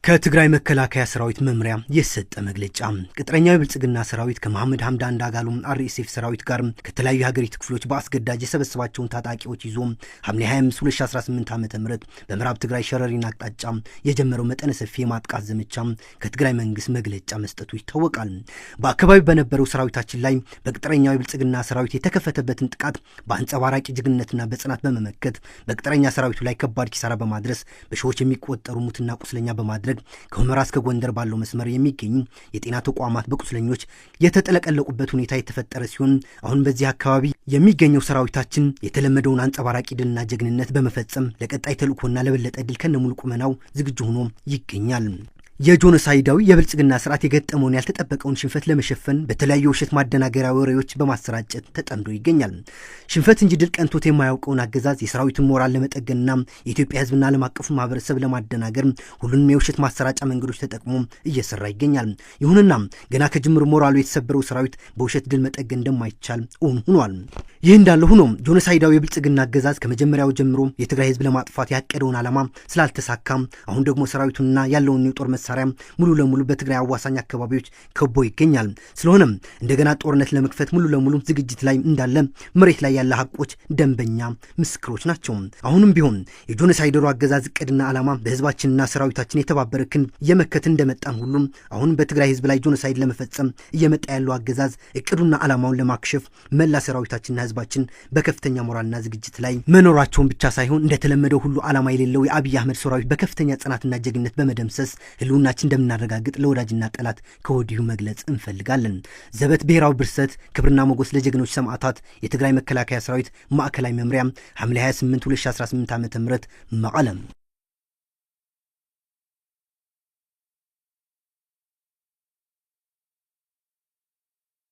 ከትግራይ መከላከያ ሰራዊት መምሪያ የሰጠ መግለጫ ቅጥረኛው የብልጽግና ሰራዊት ከመሐመድ ሐምዳን ዳጋሎ አርኤስኤፍ ሰራዊት ጋር ከተለያዩ ሀገሪቱ ክፍሎች በአስገዳጅ የሰበሰባቸውን ታጣቂዎች ይዞ ሐምሌ 25 2018 ዓ.ም በምዕራብ ትግራይ ሸረሪና አቅጣጫ የጀመረው መጠነ ሰፊ የማጥቃት ዘመቻ ከትግራይ መንግስት መግለጫ መስጠቱ ይታወቃል። በአካባቢው በነበረው ሰራዊታችን ላይ በቅጥረኛው የብልጽግና ሰራዊት የተከፈተበትን ጥቃት በአንጸባራቂ ጀግንነትና በጽናት በመመከት በቅጥረኛ ሰራዊቱ ላይ ከባድ ኪሳራ በማድረስ በሺዎች የሚቆጠሩ ሙትና ቁስለኛ በማድረግ ከሁመራ እስከ ጎንደር ባለው መስመር የሚገኙ የጤና ተቋማት በቁስለኞች የተጠለቀለቁበት ሁኔታ የተፈጠረ ሲሆን አሁን በዚህ አካባቢ የሚገኘው ሰራዊታችን የተለመደውን አንጸባራቂ ድልና ጀግንነት በመፈጸም ለቀጣይ ተልእኮና ለበለጠ ድል ከነሙሉ ቁመናው ዝግጁ ሆኖ ይገኛል። የጆኖሳይዳዊ የብልጽግና ስርዓት የገጠመውን ያልተጠበቀውን ሽንፈት ለመሸፈን በተለያዩ ውሸት ማደናገሪያ ወሬዎች በማሰራጨት ተጠምዶ ይገኛል። ሽንፈት እንጂ ድል ቀንቶት የማያውቀውን አገዛዝ የሰራዊቱን ሞራል ለመጠገንና የኢትዮጵያ ሕዝብና ዓለም አቀፉ ማህበረሰብ ለማደናገር ሁሉንም የውሸት ማሰራጫ መንገዶች ተጠቅሞ እየሰራ ይገኛል። ይሁንና ገና ከጅምሩ ሞራሉ የተሰበረው ሰራዊት በውሸት ድል መጠገን እንደማይቻል እውን ሆኗል። ይህ እንዳለ ሆኖ ጆኖሳይዳዊ የብልጽግና አገዛዝ ከመጀመሪያው ጀምሮ የትግራይ ሕዝብ ለማጥፋት ያቀደውን ዓላማ ስላልተሳካ አሁን ደግሞ ሰራዊቱንና ያለውን የጦር መሳሪያ ሙሉ ለሙሉ በትግራይ አዋሳኝ አካባቢዎች ከቦ ይገኛል። ስለሆነም እንደገና ጦርነት ለመክፈት ሙሉ ለሙሉ ዝግጅት ላይ እንዳለ መሬት ላይ ያለ ሀቆች ደንበኛ ምስክሮች ናቸው። አሁንም ቢሆን የጆኖሳይደሩ አገዛዝ እቅድና ዓላማ በህዝባችንና ሰራዊታችን የተባበረ ክንድ የመከት እንደመጣን ሁሉ አሁን በትግራይ ህዝብ ላይ ጆኖሳይድ ለመፈጸም እየመጣ ያለው አገዛዝ እቅዱና ዓላማውን ለማክሸፍ መላ ሰራዊታችንና ህዝባችን በከፍተኛ ሞራልና ዝግጅት ላይ መኖራቸውን ብቻ ሳይሆን እንደተለመደው ሁሉ ዓላማ የሌለው የአብይ አህመድ ሰራዊት በከፍተኛ ጽናትና ጀግንነት በመደምሰስ ሁሉናችን እንደምናረጋግጥ ለወዳጅና ጠላት ከወዲሁ መግለጽ እንፈልጋለን። ዘበት ብሔራዊ ብርሰት ክብርና ሞገስ ለጀግኖች ሰማዕታት የትግራይ መከላከያ ሰራዊት ማዕከላዊ መምሪያ ሐምሌ 28 2018 ዓ.ም መቀለም